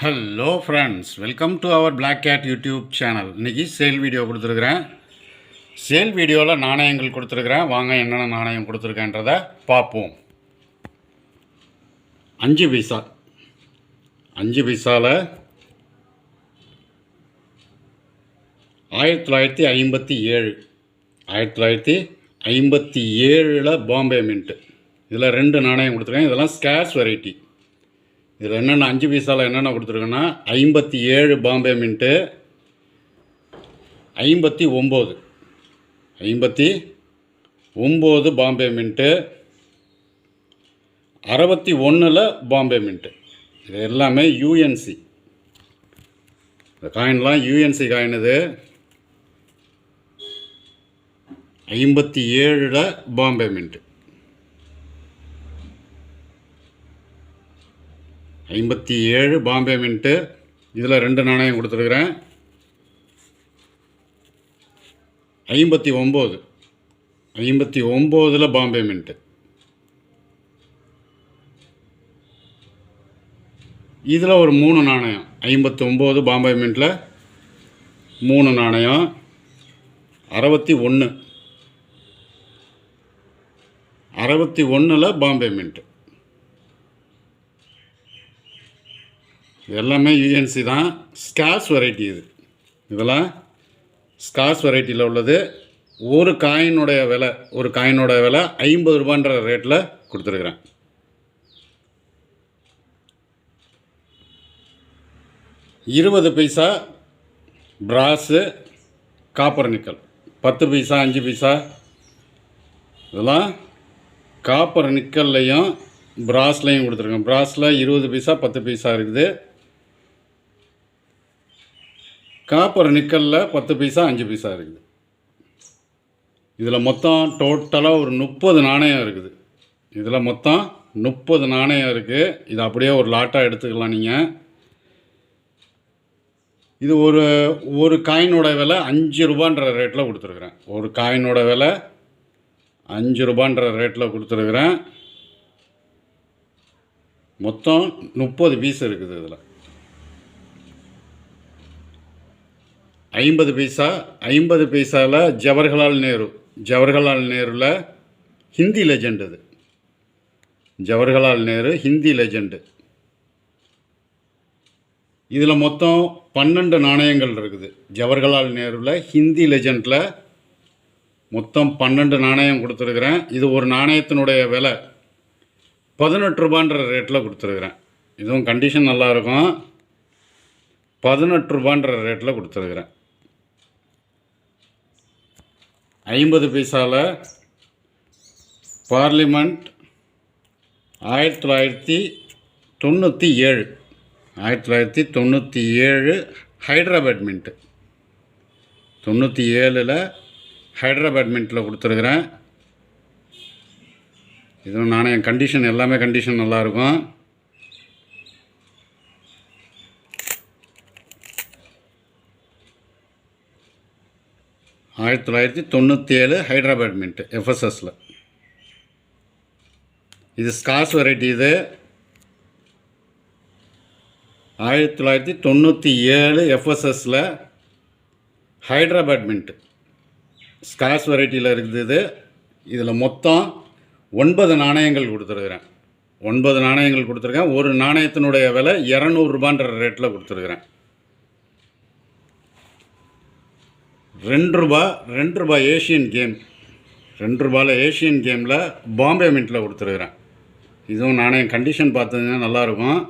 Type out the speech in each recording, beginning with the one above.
Hello friends, welcome to our black cat YouTube channel. இன்றைக்கி sale video கொடுத்துருக்குறேன். Sale வீடியோவில் நாணயங்கள் கொடுத்துருக்குறேன். வாங்க என்னென்ன நாணயம் கொடுத்துருக்கேன்றதை பார்ப்போம். 5 பைசா 5 பைசாவில் 1957 1957 பாம்பே மின்ட்டு. இதில் 2 நாணயம் கொடுத்துருக்கேன். இதெல்லாம் ஸ்கேர்ஸ் வெரைட்டி. இதில் என்னென்ன 5 பைசாவில் என்னென்ன கொடுத்துருக்கேன்னா 57 Bombay mint, 59 Bombay mint, 61 Bombay mint. இது எல்லாமே யூஎன்சி. இந்த காயின்லாம் யூஎன்சி காயின். இது 57 பாம்பே மின்ட்டு. 57 பாம்பே மின்ட்டு. இதில் 2 நாணயம் கொடுத்துருக்குறேன். 59 பாம்பே மின்ட்டு. இதில் ஒரு 3 நாணயம். 59 பாம்பே மின்ட்டில் 3 நாணயம். 61 பாம்பே மின்ட்டு. எல்லாமே யூஎன்சி தான். Scars variety. இதெல்லாம் ஸ்கார்ஸ் வெரைட்டியில் உள்ளது. ஒரு காயினோட விலை 50 ரூபான்ற ரேட்டில் கொடுத்துருக்குறேன். இருபது பைசா பிராஸு, காப்பர் நிக்கல். 10 பைசா 5 பைசா இதெல்லாம் காப்பர் நிக்கல்லையும் பிராஸ்லையும் கொடுத்துருக்கேன். பிராஸில் 20 பைசா 10 பைசா இருக்குது. காப்பர் நிக்கலில் 10 பைசா 5 பைசா இருக்குது. இதில் மொத்தம் டோட்டலாக ஒரு 30 நாணயம் இருக்குது. இதில் மொத்தம் 30 நாணயம் இருக்குது. இது அப்படியே ஒரு லாட்டாக எடுத்துக்கலாம் நீங்கள். இது ஒரு காயினோட விலை 5 ரூபான்ற ரேட்டில் கொடுத்துருக்குறேன். ஒரு காயினோட விலை 5 ரூபான்ற ரேட்டில் கொடுத்துருக்குறேன். மொத்தம் 30 பீஸ் இருக்குது. இதில் 50 பைசாவில் ஜவஹர்லால் நேருவில் ஹிந்தி லெஜெண்ட். இது ஜவஹர்லால் நேரு ஹிந்தி லெஜெண்டு. இதில் மொத்தம் 12 நாணயங்கள் இருக்குது. ஜவஹர்லால் நேருவில் ஹிந்தி லெஜெண்டில் மொத்தம் 12 நாணயம் கொடுத்துருக்குறேன். இது ஒரு நாணயத்தினுடைய விலை 18 ரூபான்ற ரேட்டில் கொடுத்துருக்குறேன். இதுவும் கண்டிஷன் நல்லாயிருக்கும். 18 ரூபான்ற ரேட்டில் கொடுத்துருக்குறேன். 50 பைசாவில் பார்லிமெண்ட் 1997 ஹைதராபாத் மின்ட்டு. 97 ஹைதராபாத் மின்ட்டில் கொடுத்துருக்குறேன். இதுவும் நாணயம் கண்டிஷன், எல்லாமே கண்டிஷன் நல்லாயிருக்கும். ஆயிரத்தி 1997 ஹைதராபாத் மின்ட்டு எஃப்எஸ்எஸில். இது ஸ்கார்ஸ் வெரைட்டி. இது 1997 எஃப்எஸ்எஸில் ஹைதராபாத் மின்ட்டு ஸ்கார்ஸ் வெரைட்டியில் இருக்குது. இதில் மொத்தம் 9 நாணயங்கள் கொடுத்துருக்குறேன். 9 நாணயங்கள் கொடுத்துருக்கேன். ஒரு நாணயத்தினுடைய விலை 200 ரூபான்ற ரேட்டில் கொடுத்துருக்குறேன். 2 ரூபா ஏஷியன் கேம். 2 ரூபாயில் ஏஷியன் கேமில் பாம்பே மின்ட்டில் கொடுத்துருக்குறேன். இதுவும் நாணயம் கண்டிஷன் பார்த்தீங்கன்னா நல்லாயிருக்கும்.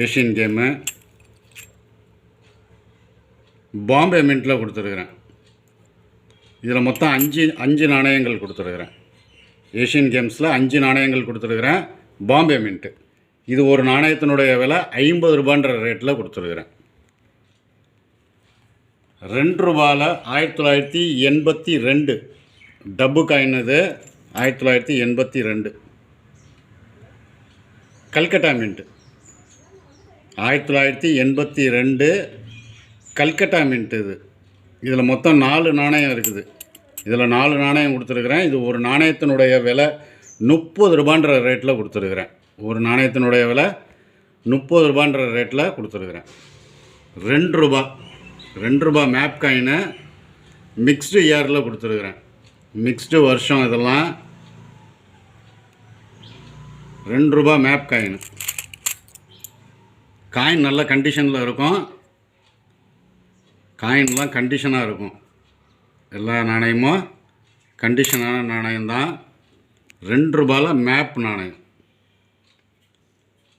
ஏஷியன் கேமு பாம்பே மின்ட்டில் கொடுத்துருக்குறேன். இதில் மொத்தம் 5 நாணயங்கள் கொடுத்துருக்குறேன். ஏஷியன் கேம்ஸில் 5 நாணயங்கள் கொடுத்துருக்குறேன். பாம்பே மின்ட்டு. இது ஒரு நாணயத்தினுடைய விலை 50 ரூபான்ற ரேட்டில் கொடுத்துருக்குறேன். 2 ரூபாயில் 1982 டப்பு காயின். இது 1982 கல்கட்டா மின்ட்டு. 1982 கல்கட்டா மின்ட்டு. இதில் மொத்தம் 4 நாணயம் இருக்குது. இதில் 4 நாணயம் கொடுத்துருக்குறேன். இது ஒரு நாணயத்தினுடைய விலை 30 ரூபான்ற ரேட்டில் கொடுத்துருக்குறேன். ஒரு நாணயத்தினுடைய விலை 30 ரூபான்ற ரேட்டில் கொடுத்துருக்குறேன். 2 ரூபா 2 ரூபா மேப் காயினை மிக்ஸ்டு இயரில் கொடுத்துருக்குறேன். மிக்ஸ்டு வருஷம் இதெல்லாம். 2 ரூபா மேப் காயின். காயின் நல்ல கண்டிஷனில் இருக்கும். காயின்லாம் கண்டிஷனாக இருக்கும். எல்லா நாணயமும் கண்டிஷனான நாணயம்தான். 2 ரூபாயில் மேப் நாணயம்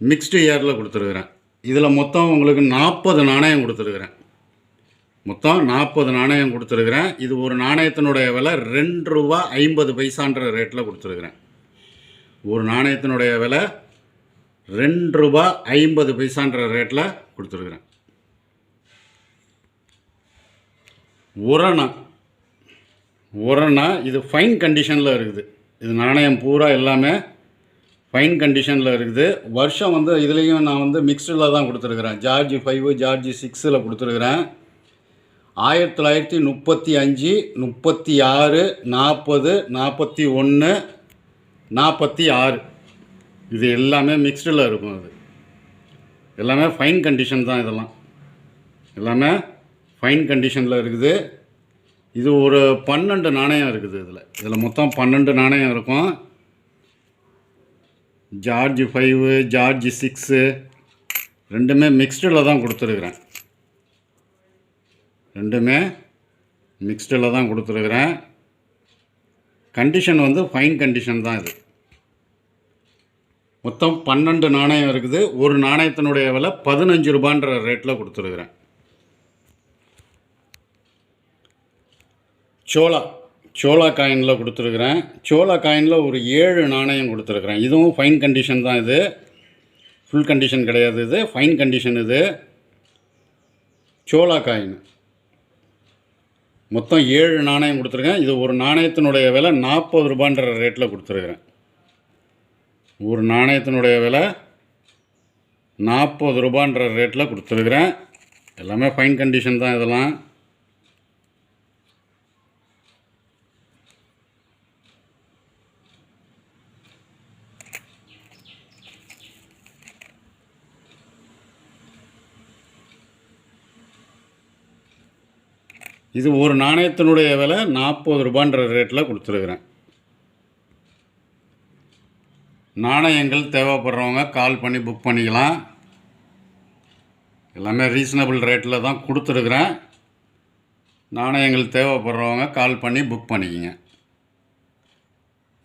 மிக்ஸ்டு இயரில் கொடுத்துருக்குறேன். இதில் மொத்தம் உங்களுக்கு 40 நாணயம் கொடுத்துருக்குறேன். மொத்தம் 40 நாணயம் கொடுத்துருக்குறேன். இது ஒரு நாணயத்தினுடைய விலை 2 ரூபா 50 பைசான்ற ரேட்டில் கொடுத்துருக்குறேன். ஒரு நாணயத்தினுடைய விலை 2 ரூபா 50 பைசான்ற ரேட்டில் கொடுத்துருக்குறேன். உரணா இது ஃபைன் கண்டிஷனில் இருக்குது. இது நாணயம் பூரா எல்லாமே ஃபைன் கண்டிஷனில் இருக்குது. வருஷம் இதுலேயும் நான் மிக்ஸ்டில் தான் கொடுத்துருக்குறேன். ஜார்ஜ் 5 ஜார்ஜ் 6 கொடுத்துருக்குறேன். 1935 36 40 41 46 இது எல்லாமே மிக்ஸ்டில் இருக்கும். அது எல்லாமே ஃபைன் கண்டிஷன் தான். இதெல்லாம் எல்லாமே ஃபைன் கண்டிஷனில் இருக்குது. இது ஒரு 12 நாணயம் இருக்குது. இதில் மொத்தம் 12 நாணயம் இருக்கும். ஜார்ஜ் 5 ஜார்ஜ் 6 ரெண்டுமே மிக்ஸ்டில் தான் கொடுத்துருக்குறேன். ரெண்டுமே மிக்ஸ்டில் தான் கொடுத்துருக்குறேன். கண்டிஷன் ஃபைன் கண்டிஷன் தான். இது மொத்தம் 12 நாணயம் இருக்குது. ஒரு நாணயத்தினுடைய விலை 15 ரூபான்ற ரேட்டில் கொடுத்துருக்குறேன். சோளா காயினில் கொடுத்துருக்குறேன். சோளா காயினில் ஒரு 7 நாணயம் கொடுத்துருக்குறேன். இதுவும் ஃபைன் கண்டிஷன் தான். இது ஃபுல் கண்டிஷன் கிடையாது. இது ஃபைன் கண்டிஷன். இது சோளா காயின் மொத்தம் 7 நாணயம் கொடுத்துருக்கேன். இது ஒரு நாணயத்தினுடைய விலை 40 ரூபான்ற ரேட்டில் கொடுத்துருக்குறேன். ஒரு நாணயத்தினுடைய விலை 40 ரூபான்ற ரேட்டில் கொடுத்துருக்குறேன். எல்லாமே ஃபைன் கண்டிஷன் தான். இதெல்லாம் இது ஒரு நாணயத்தினுடைய விலை 40 ரூபான்ற ரேட்டில் கொடுத்துருக்குறேன். நாணயங்கள் தேவைப்படுறவங்க கால் பண்ணி புக் பண்ணிக்கலாம். எல்லாமே ரீசனபிள் ரேட்டில் தான் கொடுத்துருக்குறேன். நாணயங்கள் தேவைப்படுறவங்க கால் பண்ணி புக் பண்ணிக்கிங்க.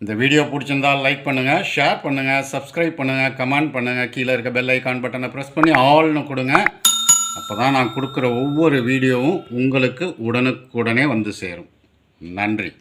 இந்த வீடியோ பிடிச்சிருந்தால் லைக் பண்ணுங்கள், ஷேர் பண்ணுங்கள், சப்ஸ்கிரைப் பண்ணுங்கள், கமெண்ட் பண்ணுங்கள். கீழே இருக்க பெல் ஐக்கான் பட்டனை ப்ரெஸ் பண்ணி ஆல்னு கொடுங்க. அப்போ தான் நான் கொடுக்குற ஒவ்வொரு வீடியோவும் உங்களுக்கு உடனுக்குடனே வந்து சேரும். நன்றி.